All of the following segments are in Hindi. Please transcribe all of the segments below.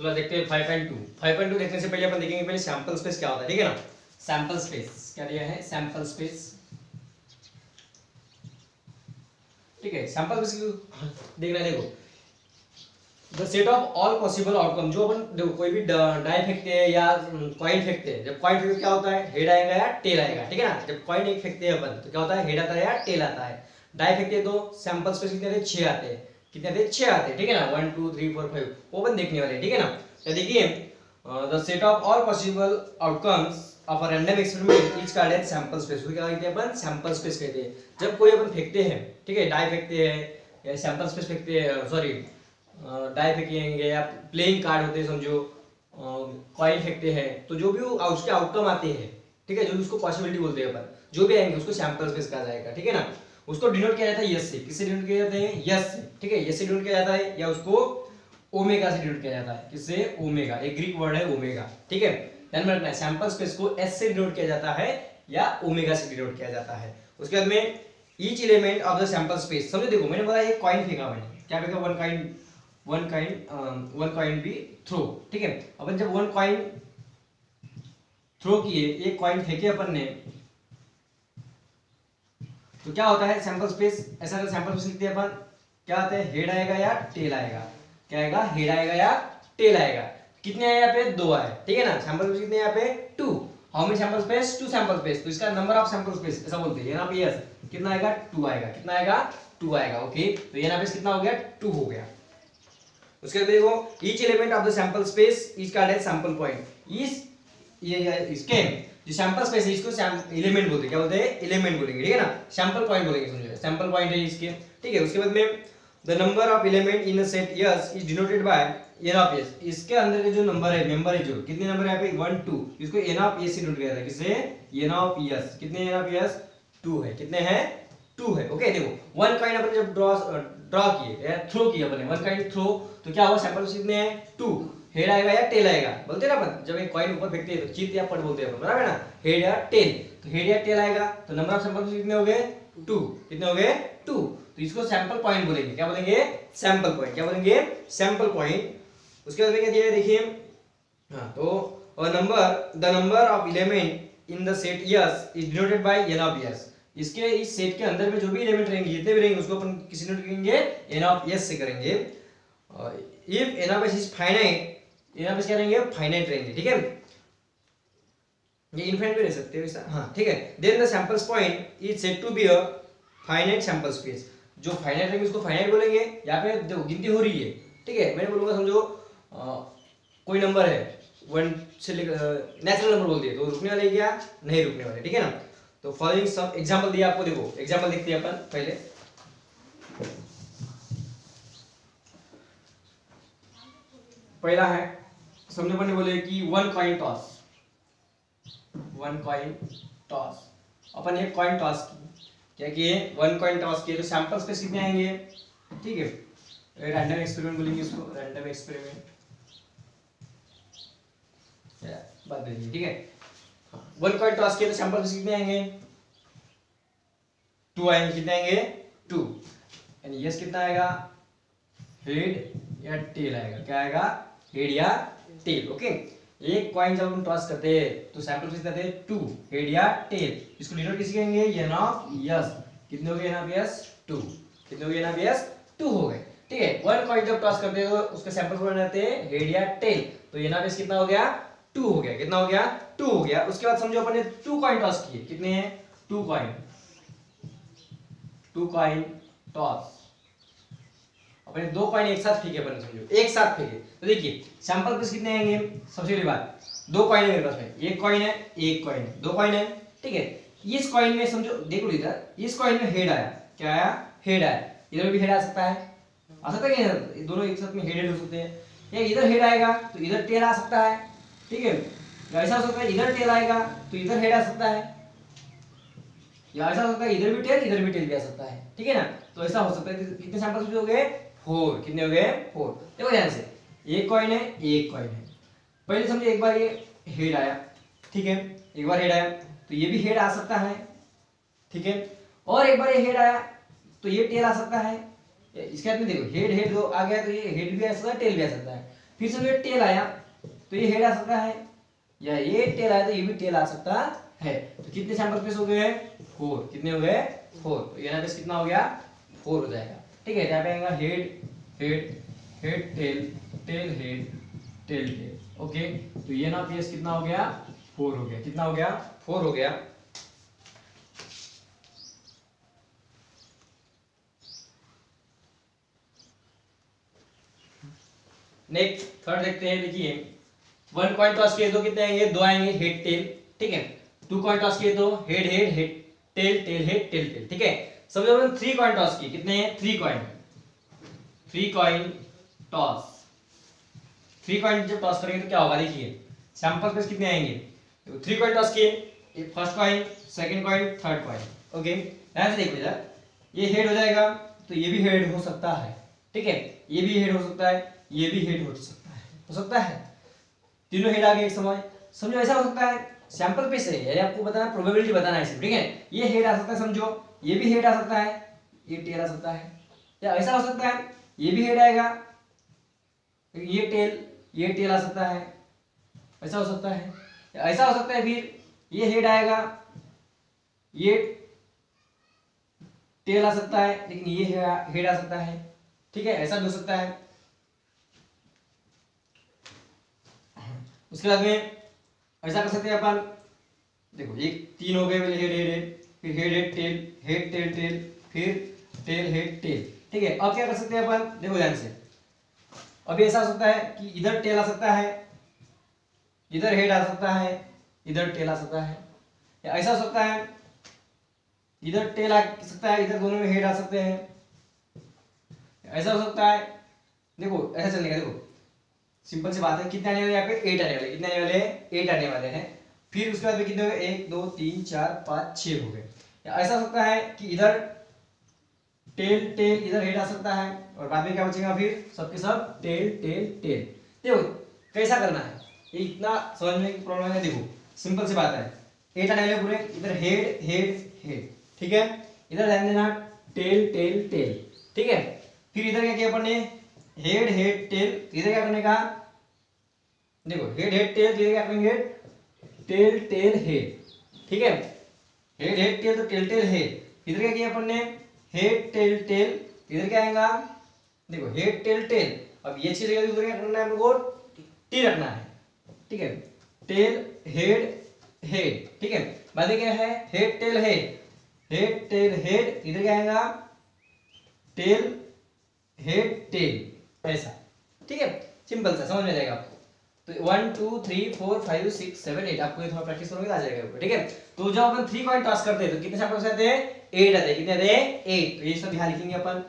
तो देखते हैं 5.2। 5.2 देखने से पहले अपन देखेंगे पहले सैंपल स्पेस क्या होता है, ठीक है ना। सैंपल स्पेस क्या दिया है, सैंपल स्पेस, ठीक है। सैंपल स्पेस देखना, देखो the set of all possible outcome. जो अपन देखो कोई भी डाई फेंकते हैं या कॉइन फेंकते हैं, जब कॉइन फेंकते क्या होता है, हेड आएगा या टेल आएगा, ठीक है ना। जब कॉइन एक फेंकते हैं अपन तो क्या होता है, हेड आता है या टेल आता है। डाई फेंकते हैं तो सैंपल स्पेस कितने आते हैं, 6 आते हैं। कितने आते हैं, 6 आते हैं, ठीक है ना। 1 2 3 4 5 वो अपन देखने वाले हैं, ठीक है ना। तो देखिए the set of all possible outcomes of a random experiment is called as sample space. क्या कहते हैं अपन, सैंपल स्पेस कहते हैं। जब कोई अपन फेंकते हैं, ठीक है, डाई फेंकते हैं या सैंपल स्पेस फेंकते हैं, सॉरी डाई फेंकेंगे या प्लेइंग कार्ड होते हैं समझो, कॉइन फेंकते हैं, तो जो भी उसके आउटकम आते हैं, ठीक है, जो भी उसको पॉसिबिलिटी बोलते हैं अपन, जो भी आएंगे उसको सैंपल स्पेस कहा जाएगा, ठीक है ना। उसको डिनोट किया जाता है यस से। किससे डिनोट किया जाता है, यस से, ठीक है, यस से डिनोट किया जाता है, या उसको ओमेगा से डिनोट किया जाता है। किससे, ओमेगा, एक ग्रीक वर्ड है ओमेगा, ठीक है। ध्यान में रखना है, सैंपल स्पेस को एस से डिनोट किया जाता है या ओमेगा से डिनोट किया जाता है। उसके बाद में each element of the sample space, समझो देखो मैंने बोला एक कॉइन फेंका, मैंने क्या फेंका, वन कॉइन भी थ्रो, ठीक है। अपन जब वन कॉइन थ्रो किए, एक कॉइन फेंके अपन ने, तो क्या होता है सैंपल स्पेस, ऐसा सैंपल स्पेस लिखते हैं अपन, क्या आता है, हेड आएगा या टेल आएगा। क्या आएगा, हेड आएगा या टेल आएगा। कितने आए यहाँ पे, 2 आए, ठीक है ना। सैंपल स्पेस कितने यहाँ पे, 2। How many sample space, 2 sample space. तो इसका नंबर ऑफ सैंपल स्पेस ऐसा बोलते हैं, यहाँ पे यस कितना आएगा, 2 आएगा। कितना आएगा, 2 आएगा, ओके। तो यहाँ पे कितना हो गया, 2 हो गया। उसके बाद देखो each element of the sample space is called as sample point. इस ये इसके जो सैंपल स्पेस है इसको एलिमेंट बोलते हैं। क्या बोलते हैं, एलिमेंट बोलेंगे, ठीक है ना। सैंपल पॉइंट बोलेंगे, समझो सैंपल पॉइंट है इसके, ठीक है। उसके बाद में the number of element in a set S is denoted by n of S. इसके अंदर के जो नंबर है, मेंबर है, जो कितने नंबर है यहाँ पे 1 2, इसको एन ऑफ एस से डिनोट किया जाता है। किससे, एन ऑफ एस। कितने एन ऑफ एस, 2 है। कितने हैं, 2 है, ओके। देखो वन कॉइन अपन जब ड्रॉ किए, थ्रो किया अपने, वन कॉइन थ्रो, तो क्या हुआ, सैंपल कितने हैं, 2। हेड आएगा या टेल आएगा, बोलते हैं ना अपन, जब एक कॉइन ऊपर फेंकते हैं तो चित या पट बोलते हैं अपन, बराबर है ना। हेड या टेल, तो हेड या टेल आएगा, तो नंबर ऑफ सैंपल कितने हो गए, 2। कितने हो गए, 2। तो इसको सैंपल पॉइंट बोलेंगे। क्या बोलेंगे, सैंपल पॉइंट। क्या बोलेंगे, सैंपल पॉइंट। उसके बाद में क्या दिया है, देखिए, हाँ, तो the number of element in the set S is denoted by n of S. इसके इस सेट के अंदर में जो भी एलिमेंट रहेंगे, जितने भी रहेंगे, उसको अपन किसी नोट करेंगे, एन ऑफ एस से करेंगे। If n of S is finite, n of S क्या रहेंगे, फाइनाइट रहेंगे, ठीक है। ये इनफाइनाइट भी रह सकते हैं ऐसा, हाँ, ठीक है। Then the samples point is said to be a finite sample space. जो फाइनाइट रहेंगे उसको फाइनाइट बोलेंगे। यहाँ पे देखो गिनती हो रही है, ठीक है। मैंने बोलूंगा समझो कोई नंबर है 1 से लेकर नेचुरल नंबर बोल दिए, तो रुकने वाले क्या, नहीं रुकने वाले, ठीक है ना। तो फॉलोइंग सम एग्जांपल दिया आपको, देखो एग्जांपल देखते हैं अपन पहले। पहला है, सबने अपन ने बोले कि one coin toss, one coin toss. अपन एक कॉइन टॉस की, क्या किए, वन कॉइन टॉस किए, तो सैंपल स्पेस कितने आएंगे, ठीक है। रैंडम एक्सपेरिमेंट बोलेंगे इसको, रैंडम एक्सपेरिमेंट, बात देखिए, ठीक है। वन कॉइन टॉस किए तो सैंपल स्पेस कितने आएंगे, 2 आएंगे। कितने आएंगे, 2। यानी यस कितना आएगा, हेड या टेल आएगा। क्या आएगा, हेड या टेल, ओके। एक कॉइन जब हम टॉस करते हैं तो सैंपल स्पेस कितने, 2, हेड या टेल। इसको डिनोट किसी कहेंगे, एन ऑफ यस। कितने हो गए, एन ऑफ यस, 2। कितने हो गए, एन ऑफ यस, 2 हो गए, ठीक है। वन कॉइन जब टॉस करते हैं तो उसके सैंपल स्पेस रहते हैं हेड या टेल, तो एन ऑफ यस कितना हो गया, 2 हो गया। कितना हो गया, 2 हो गया। उसके बाद समझो अपन ने 2 कॉइन टॉस किए, कितने हैं, 2 कॉइन, 2 कॉइन टॉस। अपने 2 कॉइन एक साथ फेंके, अपन समझो एक साथ फेंके, तो देखिए सैंपल स्पेस कितने आएंगे। सबसे पहली बात, 2 कॉइन है मेरे पास में, एक कॉइन है, एक कॉइन है, 2 कॉइन है, ठीक है। इस कॉइन में समझो, देखो इधर, इस कॉइन में हेड आया, क्या आया, हेड आया। इधर भी हेड आ सकता है, आ सकता है कि दोनों एक साथ में हेडेड हो सकते हैं। या इधर हेड आएगा तो इधर टेल आ सकता है, ठीक है। या ऐसा हो सकता है इधर टेल आएगा तो इधर हेड आ सकता है, या ऐसा हो सकता है इधर भी टेल भी आ सकता है, ठीक है ना। तो ऐसा हो सकता है। कितने सैंपल्स हो गए, 4। कितने हो गए, 4। देखो ध्यान से, एक कॉइन है, एक कॉइन है। पहले समझो एक बार ये हेड आया, ठीक है, एक बार हेड आया तो ये भी हेड आ सकता है, ठीक है। और एक बार ये हेड आया तो ये टेल आ सकता है। इसके बाद में देखो हेड हेड दो आ गया तो ये हेड भी आ सकता है, टेल भी आ सकता है। फिर समझो टेल आया तो ये हेड आ सकता है, या ये टेल आया तो ये भी टेल आ सकता है। तो कितने सैंपल स्पेस हो गए? 4। कितने हो गए? 4। तो यहाँ पे कितना हो गया? 4 हो जाएगा। ठीक है, यहाँ पे आएगा head head head tail tail head tail tail. Okay, तो ये ना पीएस कितना हो गया? 4 हो गया। कितना हो गया? 4 हो गया। नेक्स्ट थर्ड देखते हैं। देखिए 1 कॉइन टॉस किए तो कितने आएंगे? 2 आएंगे हेड टेल। ठीक है, 2 कॉइन टॉस किए तो head head head tail tail head tail tail. ठीक है, समझो हमने 3 कॉइन टॉस किए। कितने हैं? 3 कॉइन। 3 coin toss. 3 कॉइन जब टॉस करेंगे तो क्या होगा? देखिए सैंपल स्पेस कितने आएंगे? 3 कॉइन टॉस किए, first coin, second coin, third coin. Okay, यहां से देखो इधर ये हेड हो जाएगा तो ये भी हेड हो सकता है। ठीक है, ये भी हेड हो सकता है, ये भी हेड हो सकता है। हो सकता है तीनों हेड आ गए एक समय। समझो ऐसा हो सकता है सैंपल पे से, यानी आपको बताना प्रोबेबिलिटी बताना है सिर्फ। ठीक है, ये हेड आ सकता है, समझो ये भी हेड आ सकता है, ये टेल आ सकता है, या ऐसा हो सकता है ये भी हेड आएगा, ये टेल आ सकता है, ऐसा हो सकता है। या ऐसा हो सकता है फिर ये हेड आएगा, ये टेल आ सकता है, लेकिन ये हेड आ सकता है। ठीक है, ऐसा भी हो सकता है। उसके बाद में ऐसा कर सकते हैं अपन, देखो एक 3 हो गए हेड हेड हेड, फिर head head tail, head tail tail, फिर टेल हेड टेल। ठीक है, अब क्या कर सकते हैं अपन? देखो ध्यान से, अभी ऐसा हो सकता है कि इधर टेल आ सकता है, इधर हेड आ सकता है, इधर टेल आ सकता है, या ऐसा हो सकता है इधर टेल आ सकता है, इधर दोनों में हेड आ सकते हैं, ऐसा हो सकता है। देखो ऐसा चलेगा। देखो सिंपल सी बात है, कितने आने वाले यहाँ पे? 8 आने वाले। कितने आने वाले? 8 आने वाले हैं। फिर उसके बाद में कितने हो गए? 1 2 3 4 5 6 हो गए। या ऐसा हो सकता है कि इधर टेल टेल, इधर हेड आ सकता है, और बाद में क्या बचेगा? फिर सबके सब टेल टेल टेल। देखो कैसा करना है, ये इतना समझने की प्रॉब्लम है। देखो सिंपल सी बात है, 8 आने वाले पूरे, इधर हेड हेड हेड। ठीक है, इधर ध्यान देना टेल टेल टेल। ठीक है, फिर इधर क्या किया अपन ने? Head head tell. इधर क्या करने का? देखो हेड हेड टेल, इधर क्या करेंगे? Tail tail head. ठीक है, हेड हेड टेल तो टेल टेल हेड। इधर क्या किया अपन ने? Head tail tail. इधर क्या आएगा? देखो हेड टेल टेल। अब ये चीज उधर क्या करना है? हमको टी रखना है। ठीक है, टेल हेड हेड। ठीक है, बाद में क्या है? Head tail head, head tail head. इधर क्या आएगा? टेल हेड टेल, ऐसा। ठीक है, सिंपल सा, समझ में जाएगा आपको। तो 1 2 3 4 5 6 7 8, आपको ये थोड़ा प्रैक्टिस करोगे तो आ जाएगा। ठीक है, तो जब अपन 3 कॉइन टॉस करते हैं तो कितने सैंपल्स आते हैं? 8 आते हैं। कितने आते हैं? 8। तो ये सब यहाँ लिखेंगे अपन,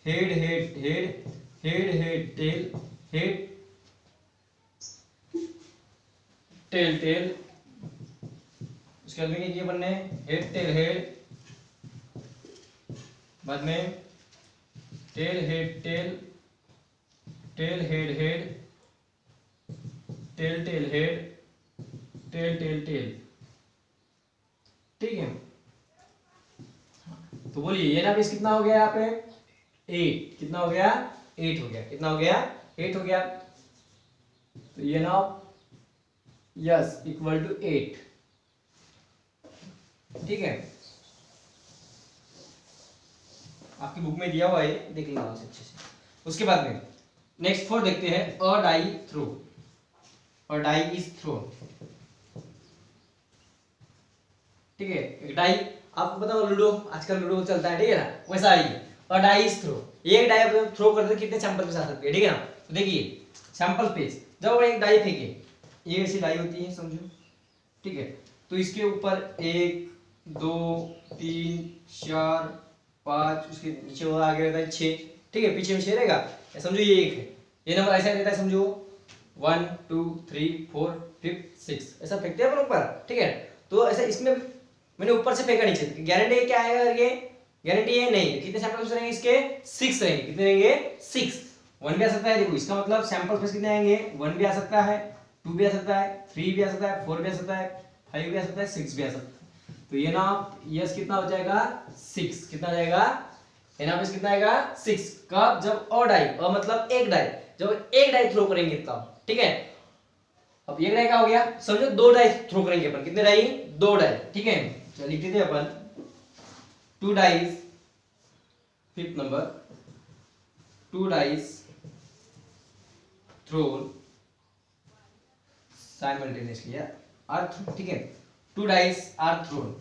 head head head head head tail head tail tail. उसके बाद में क्या किया अपन ने? हेड टेल हेड, बाद में tail head tail, tail head head, tail tail head, tail tail tail. ठीक है, तो बोलिए ये ना बेस कितना हो गया यहाँ पे? 8। कितना हो गया? 8 हो गया। कितना हो गया? 8 हो गया। तो ये ना यस इक्वल टू 8। ठीक है, आपकी बुक में दिया हुआ है, देख लेना अच्छे से। उसके बाद में नेक्स्ट 4 देखते हैं, a die throw. A die is throw. ठीक है, एक डाई, आपको पता हो लूडो, आजकल लूडो चलता है, ठीक है ना, वैसा ही अ डाई इज थ्रो। एक डाई थ्रो करते कितने सैंपल पे आ सकते हैं? ठीक है ना, तो देखिए सैंपल पेज, जब एक डाई फेंके, ये ऐसी डाई होती है समझो। ठीक है, तो इसके ऊपर 1 2 3 4 5, उसके नीचे वो आगे रहता है 6। ठीक है, पीछे में 6 रहेगा, समझो ये 1 है। ये नंबर ऐसा रहता है समझो 1 2 3 4 5 6, ऐसा फेंकते हैं अपन ऊपर। ठीक है, तो ऐसा इसमें मैंने ऊपर से फेंका नीचे, गारंटी क्या आएगा? ये गारंटी है नहीं। कितने सैंपल्स रहेंगे इसके? 6 रहेंगे। कितने रहेंगे? 6। 1 भी आ सकता है। देखो इसका मतलब सैंपल स्पेस कितने आएंगे? 1 भी आ सकता है, 2 भी आ सकता है, 3 भी आ सकता है, 4 भी आ सकता है, 5 भी आ सकता है, 6 भी आ सकता है। तो ये ना यस कितना हो जाएगा? 6। कितना हो जाएगा? यहाँ पे कितना आएगा 6। कब? जब और डाई, और मतलब एक डाई, जब एक डाई थ्रो करेंगे तब, ठीक है। अब एक डाई का हो गया, समझो 2 डाई थ्रो करेंगे अपन, कितने डाई? 2 डाई, ठीक है। चलिए लिख देते हैं अपन 2 dice, fifth number 2 dice thrown simultaneously are, ठीक है। 2 डाइज आर थ्रोन,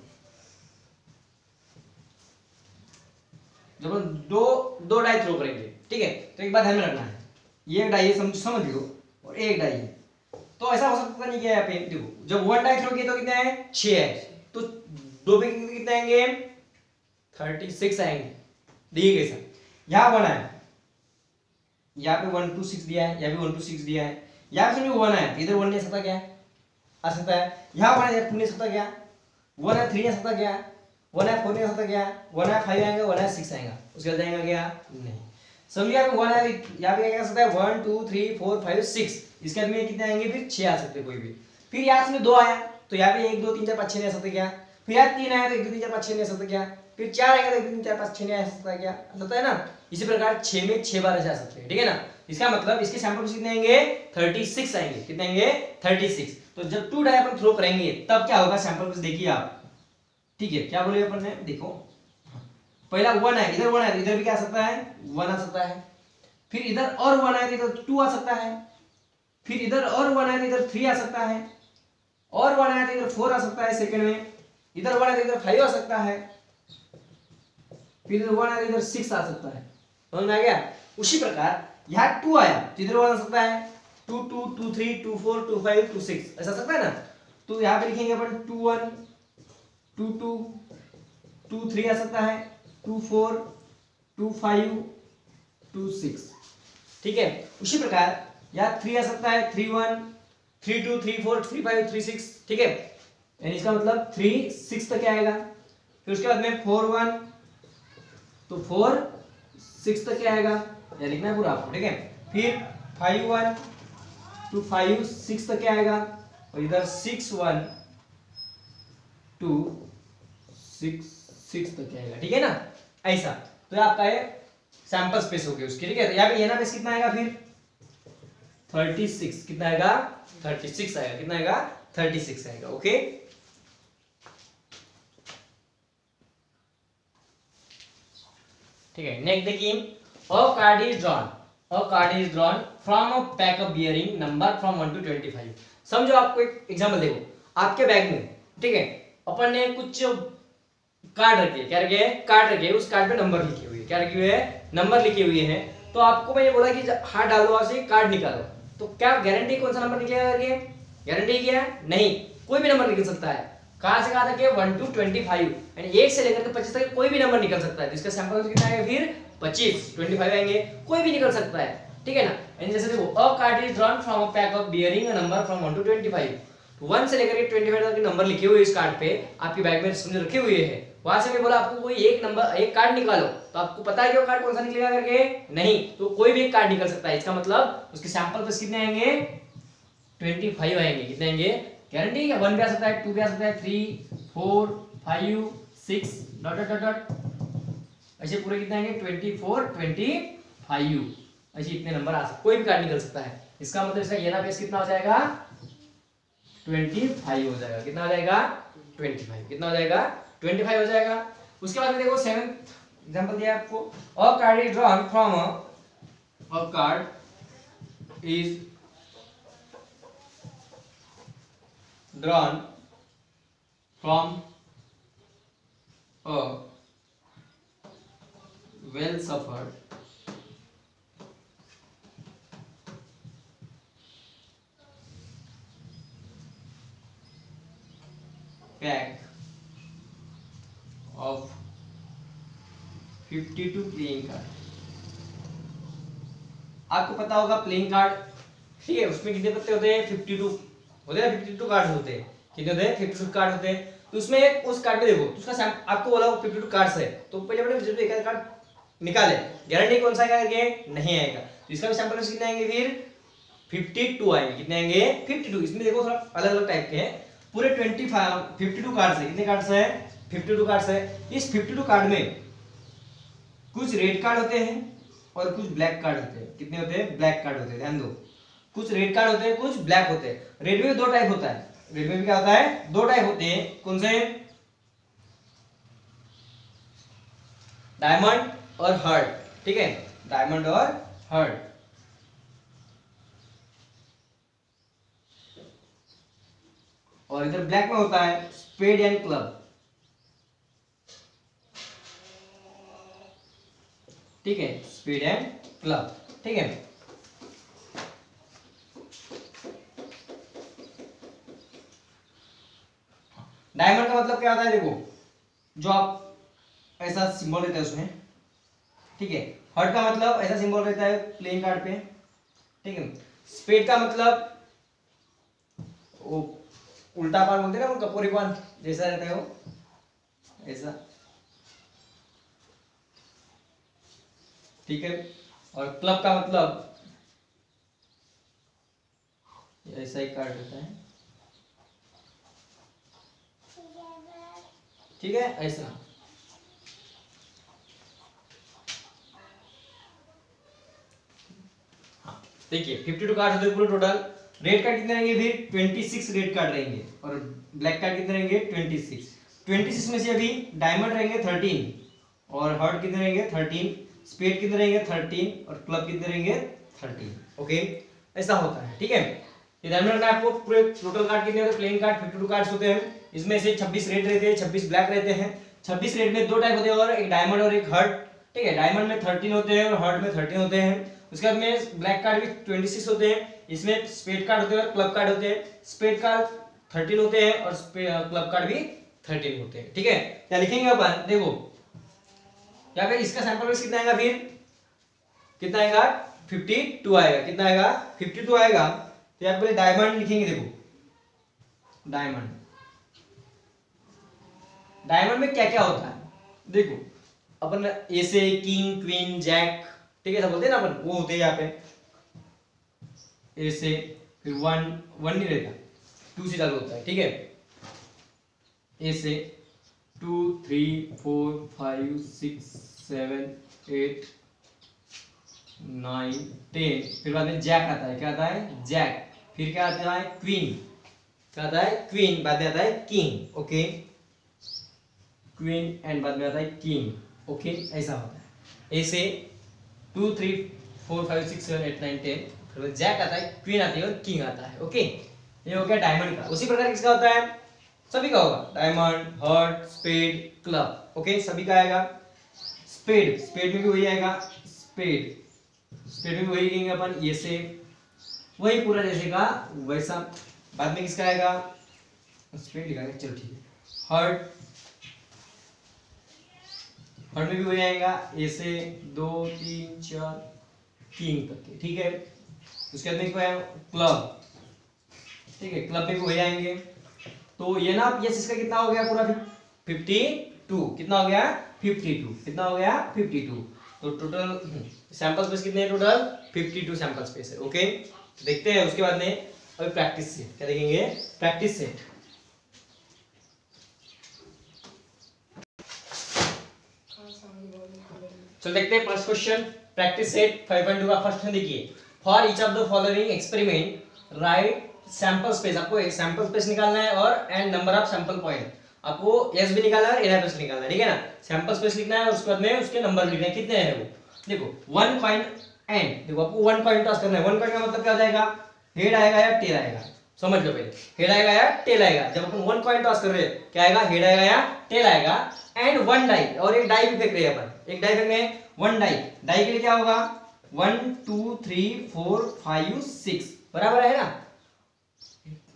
जब हम दो डाई थ्रो करेंगे, ठीक है। तो एक बात ध्यान में रखना है, ये एक डाई है, समझ लो, और एक डाई है, तो ऐसा हो सकता नहीं क्या यहाँ पे देखो, जब 1 डाई थ्रो किए तो कितने आए? 6 आए, तो 2 पे कितने आएंगे? 36 आएंगे। देखिए कैसा, यहाँ 1 आया, यहाँ पे 1 2 6 दिया है, यहाँ भी 1 2 6 दिया है, यहाँ पे समझो 1 आया, इधर 1 नहीं आ सकता क्या? आ सकता है। यहाँ 1 आया, 2 नहीं आ सकता क्या? 1 आया, 3 नहीं आ सकता क्या? 1 आया, 4 नहीं आ सकता क्या? 1 आया, 5 आएगा, 1 आया, 6 आएगा, उसके बाद जाएगा क्या? नहीं। समझिए यहाँ पे 1 आया, यहाँ पे क्या कर सकता है? 1 2 3 4 5 6, इसके बाद में कितने आएंगे? फिर 6 आ सकते कोई भी। फिर यहाँ से 2 आया, तो यहाँ पे 1 2 3 4 5 6 नहीं आ सकते क्या? फिर यहाँ 3 आया, तो 1 2 3 4 5 6 नहीं आ सकते क्या? फिर 4 आएगा, तो 1 2 3 4 5 6 नहीं आ सकता क्या? लगता है ना। इसी प्रकार 6 में 6 बार ऐसे आ सकते हैं, ठीक है ना। इसका मतलब इसके सैंपल कितने आएंगे? 36 आएंगे। कितने आएंगे? 36। तो जब 2 डाई अपन थ्रो करेंगे तब क्या होगा? सैंपल देखिए आप, ठीक है। क्या बोले अपन ने? देखो पहला 1 है, इधर 1 है, इधर भी क्या आ सकता है? 1 आ सकता है। फिर इधर और 1 है, इधर 2 आ सकता है। फिर इधर और 1 है, इधर 3 आ सकता है। और 1 है, इधर 4 आ सकता है सेकंड में। इधर 1 है, इधर 5 आ सकता है। फिर इधर 1 है, इधर 6 आ सकता है। समझ में आ गया? उसी प्रकार यहाँ 2 आया, तो इधर 1 आ सकता है, 2 2 2 3 2 4 2 5 2 6, ऐसा सकता है ना। तो यहाँ पे लिखेंगे अपन 2 1 2 2 2 3 आ सकता है, 2 4 2 5 2 6, ठीक है। उसी प्रकार यहाँ 3 आ सकता है, 3 1 3 2 3 4 3 5 3 6, ठीक है। यानी इसका मतलब 3 6 तक आएगा। फिर उसके बाद में 4 1, तो 4 6 तक आएगा, या लिखना है पूरा आपको, ठीक है। फिर 5 1 2 5 6 तक आएगा, और इधर 6 1 2 6 6 तक आएगा, ठीक है ना। ऐसा तो ये आपका ये सैंपल स्पेस हो गया उसकी, ठीक है। तो यहाँ पे ये ना स्पेस कितना आएगा? फिर 36, कितना आएगा? 36 आएगा। कितना आएगा? 36 आएगा, ओके। ठीक है। नेक्स्ट देखिए, अ card is drawn, a card is drawn from a pack of bearing number from 1 to 25। समझो आपको एक एग्जांपल देखो, आपके बैग में, ठीक है, अपन ने कुछ कार्ड रखे, क्या रखे? कार्ड रखे, उस कार्ड पे नंबर लिखे हुए, क्या रखे हुए है? नंबर लिखे हुए हैं। तो आपको मैंने बोला कि हाथ डालो, वहां से कार्ड निकालो, तो क्या गारंटी कौन सा नंबर निकलेगा? गारंटी क्या है? नहीं, कोई भी नंबर निकल सकता है। कहां से कहां तक है? 1 to 25, यानी 1 से लेकर के 25 तक कोई भी नंबर निकल सकता है। जिसका सैंपल कितना आएगा? फिर 25 25 आएंगे, कोई भी निकल सकता है, ठीक है ना। यानी जैसे देखो, अ card is drawn from a pack of bearing a number from 1 to 25, 1 से लेकर के 25 तक के नंबर लिखे हुए इस कार्ड पे आपके बैग में समझ रखे हुए हैं। वहां से मैं बोला आपको कोई एक नंबर, एक कार्ड निकालो, तो आपको पता है कि वो कार्ड कौन सा निकलेगा करके? नहीं, तो कोई भी एक कार्ड निकल सकता है। इसका मतलब उसके सैंपल पे कितने आएंगे? 25 आएंगे। कितने आएंगे? गारंटी है। 1 भी आ सकता है, 2 भी आ सकता है, 3 4 5 6 डॉट डॉट डॉट, ऐसे पूरे कितने आएंगे? 24 25, ऐसे इतने नंबर आ सकते, कोई भी कार्ड निकल सकता है। इसका मतलब इसका ये ना बेस कितना हो जाएगा? 25 हो जाएगा। कितना हो जाएगा? 25। कितना हो जाएगा? 25 हो जाएगा। उसके बाद में देखो 7th एग्जांपल दिया है आपको, अ card is drawn from a card is drawn from a well suffered pack of 52 playing card. आपको पता होगा प्लेइंग कार्ड, ठीक है, उसमें कितने पत्ते होते हैं? 52 होते हैं, 52 कार्ड होते हैं। कितने होते हैं? 52 कार्ड होते हैं। तो उसमें उस कार्ड में देखो, तो उसका आपको बोला 52 कार्ड्स है, तो पहले बड़े जरूर एक कार्ड निकाले, गारंटी कौन सा आएगा करके? नहीं आएगा। तो इसका भी सैंपल कितने आएंगे? फिर 52 आएंगे। कितने आएंगे? 52। इसमें देखो थोड़ा अलग अलग टाइप के हैं, पूरे 52 कार्ड्स है। कितने कार्ड्स है? 52 कार्ड्स है। इस 52 कार्ड में कुछ रेड कार्ड होते हैं और कुछ ब्लैक कार्ड होते हैं। कितने होते हैं? ब्लैक कार्ड होते हैं, ध्यान दो। कुछ रेड कार्ड होते हैं, कुछ ब्लैक होते हैं। रेड में 2 टाइप होता है, रेड में भी क्या होता है? 2 टाइप होते हैं। कौन से? डायमंड और हार्ट, ठीक है, डायमंड और हार्ट। और इधर ब्लैक में होता है स्पेड एंड क्लब, ठीक है, स्पेड एंड क्लब, ठीक है। डायमंड का मतलब क्या होता है? देखो, जो आप ऐसा सिंबल रहता है उसमें, ठीक है। हार्ट का मतलब ऐसा सिंबल रहता है प्लेइंग कार्ड पे, ठीक है। स्पेड का मतलब वो उल्टा पान बोलते हैं ना, वो कपूरी पान जैसा रहता है वो, ऐसा, ठीक है। और क्लब का मतलब ऐसा ही कार्ड रहता है, ठीक है, ऐसा। देखिए 52 कार्ड होते हैं पूरे टोटल। रेड कार्ड कितने रहेंगे? फिर 26 रेड कार्ड रहेंगे। और ब्लैक कार्ड कितने रहेंगे? 26 में से अभी डायमंड रहेंगे 13 और हार्ट कितने रहेंगे? 13, स्पेड कितने रहेंगे? 13 और क्लब कितने रहेंगे? 13। ओके, ऐसा होता है, ठीक है। ये ध्यान में रखना आपको। पूरे टोटल कार्ड कितने होते हैं? प्लेइंग कार्ड 52 कार्ड्स होते हैं। इसमें से 26 रेड रहते हैं, 26 ब्लैक रहते हैं। 26 रेड में 2 टाइप होते हैं, और एक डायमंड और एक हार्ट, ठीक है। डायमंड में 13 होते हैं और हार्ट में 13 होते हैं। उसके बाद में ब्लैक कार्ड भी 26 होते हैं। इसमें स्पेड कार्ड होते हैं और क्लब कार्ड होते हैं। स्पेड कार्ड 13 होते हैं और क्लब कार्ड भी 13 होते हैं, ठीक है। क्या लिखेंगे अपन? देखो यहाँ पे इसका सैंपल बेस कितना आएगा? फिर कितना आएगा? 52 आएगा। कितना आएगा? 52 आएगा। तो यहाँ पे डायमंड लिखेंगे। देखो डायमंड, डायमंड में क्या क्या होता है? देखो अपन ऐसे किंग, क्वीन, जैक, ठीक है, सब बोलते हैं ना अपन, वो होते हैं यहाँ पे ऐसे। फिर 1 नहीं रहता, 2 से चालू होता है, ठीक है, ऐसे 2 3 4 5 6 7 8 9 10। फिर बाद में जैक आता है। क्या आता है? जैक। फिर क्या आता है? क्वीन। क्या आता है? क्वीन। बाद में आता है किंग, ओके, क्वीन एंड बाद में आता है किंग, ओके, ऐसा होता है। ऐसे 2 3 4 5 6 7 8 9 10। फिर जैक आता है, क्वीन आती है और किंग आता है, ओके। ये हो गया डायमंड का। उसी प्रकार किसका होता है? सभी का होगा, diamond, heart, spade, club, okay, सभी का आएगा। स्पेड, स्पेड में भी वही आएगा, स्पेड, स्पेड में वही लिखेंगे अपन, ये से वही पूरा जैसे का वैसा। बाद में किसका आएगा? स्पेड लिखा है, चलो ठीक है। हार्ट, हार्ट में भी वही आएगा, ऐसे 2 3 4 किंग तक के, ठीक है। उसके बाद में क्या है? क्लब, ठीक है, क्लब में भी वही आएंगे। तो ये ना, ये इसका कितना हो गया पूरा? 52। कितना हो गया? 52। कितना हो गया? 52। तो टोटल सैंपल स्पेस कितने हैं? टोटल 52 सैंपल स्पेस है, ओके। तो देखते हैं उसके बाद में अभी प्रैक्टिस से क्या देखेंगे? प्रैक्टिस से चलो देखते हैं फर्स्ट क्वेश्चन, प्रैक्टिस सेट 5.2 का फर्स्ट में देखिए। For each of the following experiment right sample space. आपको एक सैंपल स्पेस निकालना है और and number of sample point. आपको एस भी निकालना है और एन प्लस निकालना है, ठीक है ना। सैंपल स्पेस लिखना है, उसके बाद में उसके नंबर लिखना है, कितने हैं वो। देखो 1 कॉइन एंड, देखो आपको 1 कॉइन टॉस करना है। 1 कॉइन का मतलब क्या हो जाएगा? हेड आएगा या टेल आएगा, समझ लो पहले। हेड आएगा या टेल आएगा। जब अपन 1 कॉइन टॉस कर रहे हैं, क्या आएगा? हेड आएगा या टेल आएगा। एंड 1 डाई, और एक डाई भी फेंक रहे हैं अपन, एक डाई फेंक रहे हैं, 1 डाई। डाई के लिए क्या होगा? 1 2 3 4 5 6, बराबर है ना।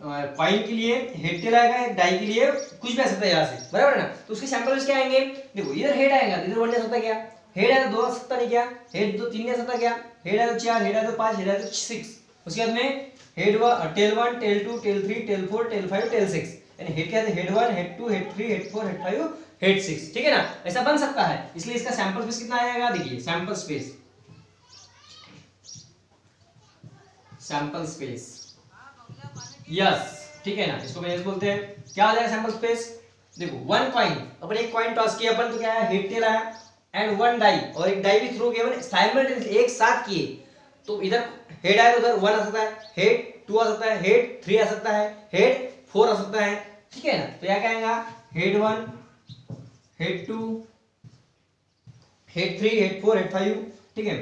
कॉइन के लिए हेड टेल आएगा, एक डाई के लिए कुछ भी आ सकता है यहाँ से, बराबर है ना। तो उसके सैंपल्स क्या आएंगे? देखो इधर हेड आएगा, इधर 1 नहीं आ सकता क्या? हेड है तो 2 आ सकता नहीं क्या? हेड तो 3 नहीं आ सकता क्या? हेड है तो 4, हेड है तो 5, हेड है तो 6। उसके बाद में head tail 1 tail 2 tail 3 tail 4 tail 5 tail 6, यानी हेड क्या है? Head 1 head 2 head 3 head 4 head 5 head 6, ठीक है ना। ऐसा बन सकता है, इसलिए इसका सैंपल स्पेस कितना आएगा? देखिए sample space, sample space, yes, ठीक है ना, इसको हम यस बोलते हैं। क्या आ जाएगा सैंपल स्पेस? देखो 1 कॉइन, अपन एक कॉइन टॉस किया अपन, तो क्या है? हेड टेल आया। एंड वन डाई, और एक डाई भी थ्रो किया साइमल्टेनियसली एक साथ किए, तो इधर हेड आए तो उधर 1 आ सकता है, हेड 2 आ सकता है, हेड 3 आ सकता है, हेड 4 आ सकता है, ठीक है ना। तो यह क्या आएगा, head 1, head 2, head 3, head 4, head 5, ठीक है,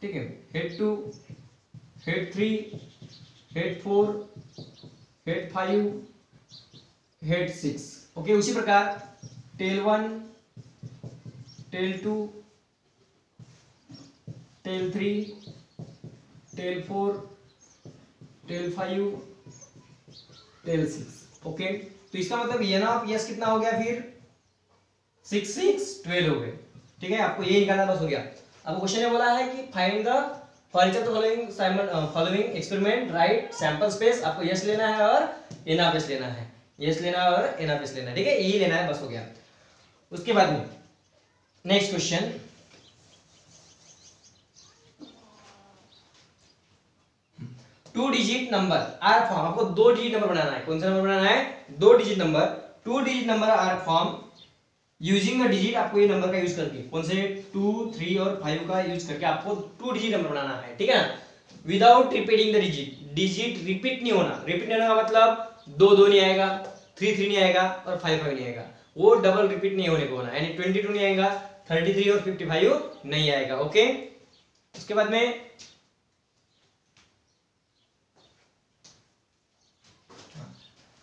ठीक है, head 2, head 3, head 4, head 5, head 6। Okay, उसी प्रकार tail 1, tail 2, tail 3, tail 4, tail 5, tail 6। Okay, तो इसका मतलब ये ना आप यस कितना हो गया फिर 6 6 12 हो गए, ठीक है। आपको ये निकालना बस हो गया। अब क्वेश्चन में बोला है कि find the for each of the following experiment right sample space, आपको यस लेना है और एनापेस लेना है, यस लेना है और एनापेस लेना है, ठीक है, यही लेना है, बस हो गया। उसके बाद में next question, two digit number are form, आपको 2 डिजिट नंबर बनाना है। कौन सा नंबर बनाना है, 2 digit number, 2 digit number are form using the digit, आपको ये नंबर का यूज करके, कौन से 2 3 और 5 का यूज करके आपको 2 डिजिट नंबर बनाना है, ठीक है ना, without repeating the digit, digit repeat नहीं होना, रिपीट नहीं होने का मतलब 2 2 नहीं आएगा, 3 3 नहीं आएगा और 5 5 नहीं आएगा, वो डबल रिपीट नहीं होने को होना, यानी 22 नहीं आएगा, 33 और 55 नहीं आएगा। ओके, उसके बाद में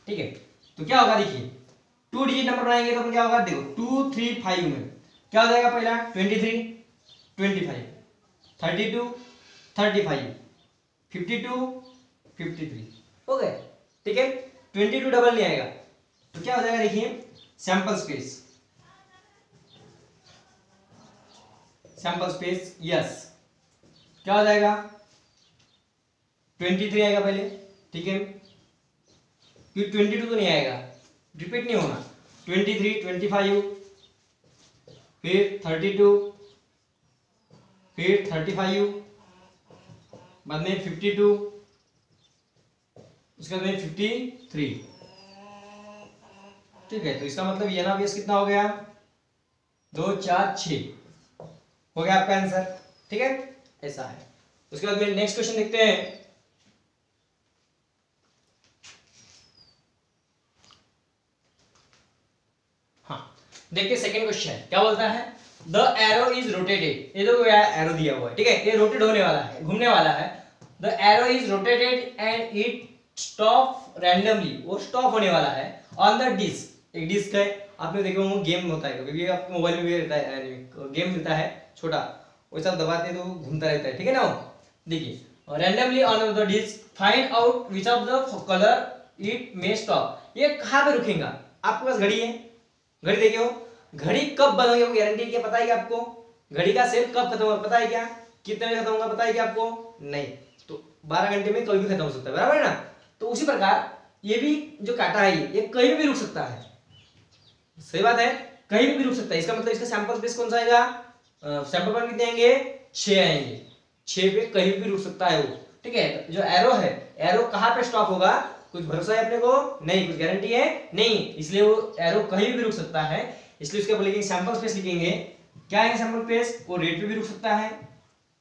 ठीक है, तो क्या होगा देखिए, 2 डिजिट नंबर बनाएंगे तो क्या होगा, देखो 2 3 5 में क्या हो जाएगा, पहला 23 25 32 35 52 53 हो गए, ठीक है। 22 डबल नहीं आएगा तो क्या हो जाएगा, देखिए sample space, sample space yes, क्या हो जाएगा 23 आएगा पहले, ठीक है, फिर 22 तो नहीं आएगा, रिपीट नहीं होना, 23 25 फिर 32 फिर 35 बाद में 52 उसके बाद में 53, ठीक है। तो इसका मतलब ये ना बेस कितना हो गया, 2 4 6 हो गया आपका आंसर, ठीक है, ऐसा है। उसके बाद में नेक्स्ट क्वेश्चन देखते हैं, देखिए सेकंड क्वेश्चन क्या बोलता है, द एरो इज रोटेटेड, ये देखो एरो दिया हुआ है, ठीक है, ये रोटेट होने वाला है, घूमने वाला है, the arrow is rotated and it stop randomly, वो स्टॉप होने वाला है ऑन द डिस्क, एक डिस्क है, आपने देखा वो गेम होता है कभी आपके मोबाइल में भी रहता है, गेम मिलता है छोटा, वो सब दबाते हैं तो घूमता रहता है, ठीक है ना। देखिए randomly on the disc find out which of the colour it may stop, ये कहाँ पे रुकेगा, आपके पास घड़ी है, घड़ी देखिए हो, घड़ी कब बंद होगी गारंटी क्या पता है क्या आपको, घड़ी का सेल कब खत्म होगा पता है क्या, कितने बजे खत्म होगा पता है क्या आपको, नहीं, तो 12 घंटे में कभी भी खत्म हो सकता है, बराबर है ना। तो उसी प्रकार ये भी जो काटा है ये कहीं भी रुक सकता है, सही बात है, कहीं भी रुक सकता है, इसका मतलब इसका सैंपल स्पेस कौन सा आएगा, सैंपल पर कितने आएंगे 6 आएंगे, 6 पे कहीं भी रुक सकता है वो, ठीक है। जो एरो है, एरो कहाँ पे स्टॉप होगा, कुछ भरोसा है अपने को नहीं, कुछ गारंटी है नहीं, इसलिए वो एरो कहीं भी रुक सकता है, इसलिए उसके बोलेंगे सैंपल स्पेस लिखेंगे, क्या है सैंपल स्पेस, वो रेड पे भी रुक सकता है,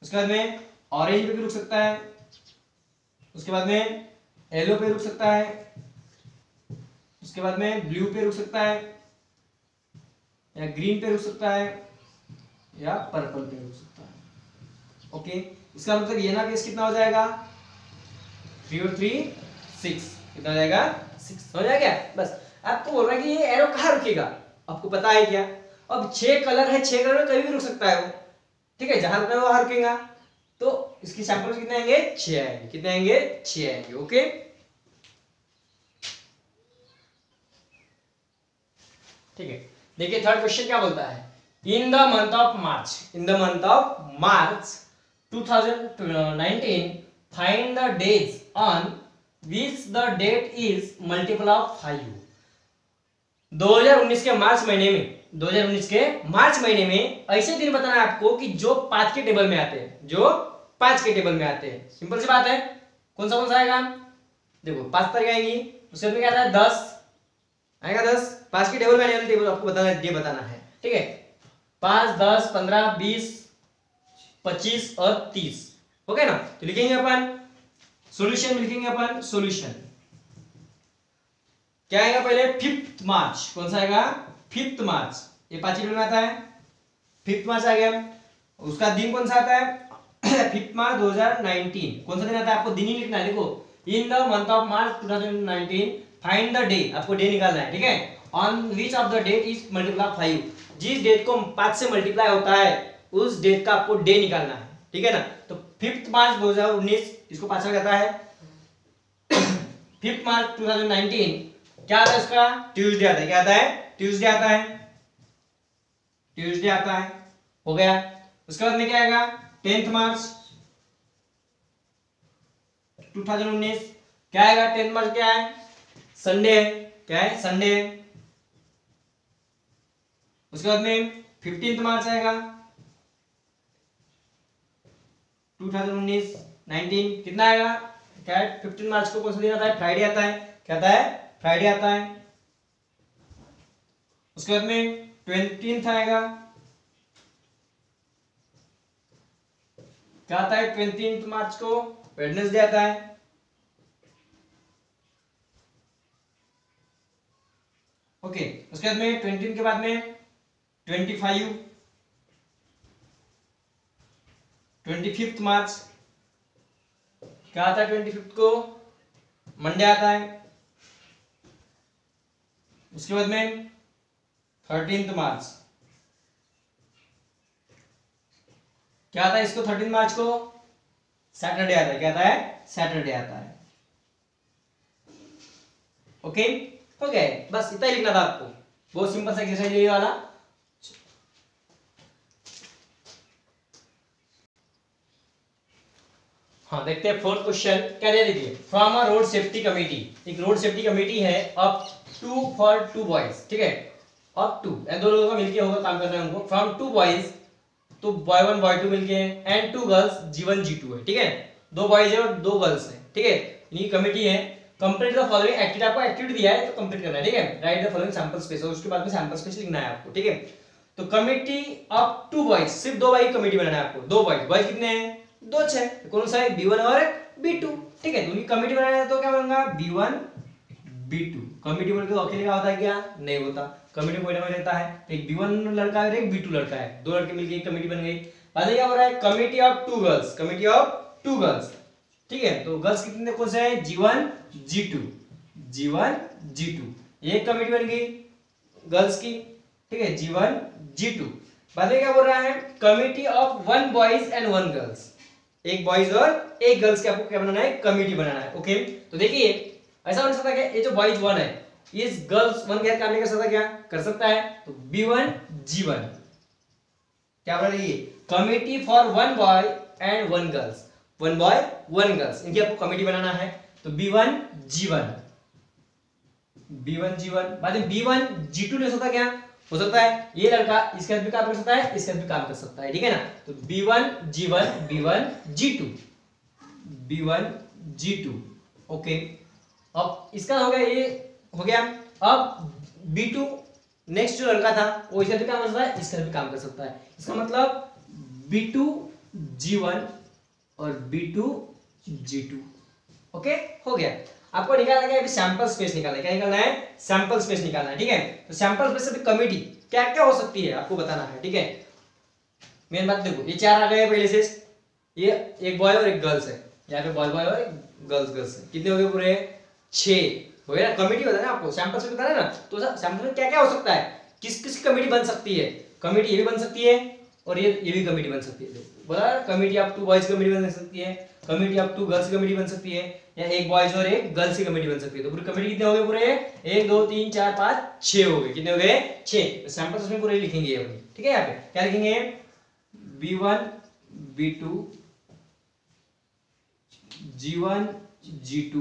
उसके बाद में ऑरेंज पे भी रुक सकता है, उसके बाद में येलो पे रुक सकता है, उसके बाद में ब्लू पे रुक सकता है, या ग्रीन पे रुक सकता है, या पर्पल पे रुक सकता है। ओके, इसका मतलब ये ना केस कितना हो जाएगा, 3 और 3 6, कितना हो जाएगा 6 हो जाएगा। बस आपको बोल रहा है कि ये एरो कहाँ रुकेगा, आपको पता है क्या, अब 6 कलर है, 6 कलर में कहीं भी रुक सकता है वो, ठीक है, जहां रुकना है वहां रुकेगा, तो इसकी सैंपल कितने आएंगे 6 आएंगे, कितने आएंगे 6 आएंगे। ओके, ठीक है, देखिए थर्ड क्वेश्चन क्या बोलता है, इन the month of March, in the month of March 2019 find the days on which the date is multiple of 5। 2019 के मार्च महीने में, 2019 के मार्च महीने में ऐसे दिन बताना है आपको कि जो 5 के टेबल में आते हैं, जो 5 के टेबल में आते हैं, सिंपल सी बात है, कौन सा आएगा, देखो 5 तारीख आएंगी, उसके बाद क्या आता है 10 आएगा 10। 5 की टेबल मैनुअल टेबल आपको बताना है, ठीक है। 5, 10, 15, 20, 25 और 30 हो गया ना। तो लिखेंगे अपन सॉल्यूशन में, लिखेंगे अपन सॉल्यूशन। क्या आएगा पहले 5 मार्च, कौन सा आएगा 5 मार्च, ये 5 में आता है 5 मार्च आ गया। उसका दिन कौन सा आता है 5 मार्च 2019, कौन सा दिन आता है आपको दिन ही लिखना है। देखो in the month of March 2019 find the day, आपको डे निकालना है, ठीक है। On which of the date is multiply 5, जिस डेट को 5 से मल्टीप्लाई होता है उस डेट का आपको डे निकालना है, ठीक है ना। तो 5 मार्च 2019 इसको 5 कहता है 5 मार्च 2019 क्या आता है इसका ट्यूसडे आता है, क्या आता है ट्यूसडे आता है, ट्यूसडे आता है, हो गया। उसके बाद में क्या आएगा 10 मार्च 2019, क्या आएगा 10 मार्च, क्या है संडे है, क्या है संडे। उसके बाद में 15 मार्च आएगा 2019 19 कितना आएगा, क्या है 15 मार्च को कौन सा दिन आता है फ्राइडे आता है, क्या आता है फ्राइडे आता है। उसके बाद में 20 आएगा, क्या आता है 20 मार्च को वेडनेसडे आता है। ओके उसके बाद में 20 के बाद में 25 मार्च क्या आता है 25 को मंडे आता है। उसके बाद में 13 मार्च क्या आता है इसको 13 मार्च को सैटरडे आता है, क्या आता है सैटरडे आता है। ओके हो गया, बस इतना ही लिखना था आपको, बहुत सिंपल सा एक्सरसाइज ये वाला। हाँ देखते हैं फोर्थ क्वेश्चन क्या दे दीजिए। From a road safety committee, एक रोड सेफ्टी कमेटी है अप टू फॉर 2 बॉयज, ठीक है अप टू, दो लोगों का मिलके होगा काम करना है उनको। फ्रॉम 2 बॉयज, तो बॉय 1 बॉय 2 मिलके हैं, एंड 2 गर्ल्स G1 G2 है, ठीक है 2 बॉयज है और 2 गर्ल्स है, ठीक है इनकी कमेटी है। कंप्लीट द फॉलोइंग एक्टिविटी, आपको एक्टिविटी दिया है तो कंप्लीट करना है, ठीक है। Right the following sample space, और उसके बाद में सैंपल स्पेस लिखना है आपको, ठीक है। तो कमेटी अप 2 बॉयज, सिर्फ 2 बॉय की कमेटी बनाना है आपको, 2 बॉयज, बॉयज कितने हैं 2 6, कौन सा है B1 और B2, ठीक है। तो उनकी कमेटी बनाना है तो क्या बनूंगा B1 B2। कमेटी बोल के अकेले का होता है क्या, नहीं होता, कमेटी कोई ना कोई रहता है। एक B1 लड़का है और एक B2 लड़का है, 2 लड़के मिलके एक कमेटी बन गई। बाद में क्या हो रहा है committee of 2 girls, committee of 2 girls, ठीक है। तो गर्ल्स कितने कौन से हैं G1 G2, G1 G2, एक कमेटी बन गई गर्ल्स की, ठीक है G1 G2। बाद में क्या बोल रहा है committee of 1 boys and 1 girls, एक बॉयज और एक गर्ल्स के आपको क्या बनाना है कमेटी बनाना है। ओके तो देखिए ऐसा बन सकता है कि ये जो बॉयज 1 है इस गर्ल्स 1 के काम नहीं कर सकता, क्या कर सकता है, तो B1 G1 क्या बना रही है committee for 1 boy and 1 girls, 1 boy 1 girls, इनकी आपको कमेटी बनाना है। तो B1 G1, B1 G1, बाद में B1 G2 ले सकता, क्या हो सकता है ये लड़का इसके साथ भी काम कर सकता है, इसके साथ भी काम कर सकता है, ठीक है ना। तो B1 G1 B1 G2, B1 G2, okay. अब इसका हो गया, ये हो गया। अब B2 नेक्स्ट जो लड़का था वो इसका भी काम कर सकता है, इसका भी काम कर सकता है। इसका मतलब B2 G1 और B2 G2, ओके हो गया। आपको निकालना है अभी सैंपल स्पेस निकालना है, क्या निकालना है सैंपल स्पेस निकालना है, ठीक है। तो सैंपल स्पेस से कमेटी क्या क्या हो सकती है आपको बताना है, ठीक है। मेन बात देखो ये 4 आ गए पहले से, ये एक बॉय और एक गर्ल्स है, यहाँ पे बॉय बॉय और गर्ल्स गर्ल्स है, कितने हो गए पूरे 6 हो गए ना। कमेटी बताना है आपको, सैंपल स्पेस बताना है ना, तो सैंपल में क्या क्या हो सकता है, किस किस कमेटी बन सकती है, कमेटी ये भी बन सकती है और ये भी कमेटी बन सकती है। बोला कमेटी ऑफ 2 बॉयज कमेटी बन सकती है, कमेटी ऑफ 2 गर्ल्स कमेटी बन सकती है, या एक बॉयज और एक गर्ल्स की कमेटी बन सकती है। तो पूरी कमेटी कितने हो गए पूरे 1 2 3 4 5 6 हो गए, कितने हो गए 6। तो सैंपल उसमें पूरे लिखेंगे अपनी, ठीक है। यहाँ पे क्या लिखेंगे B1 B2 G1 G2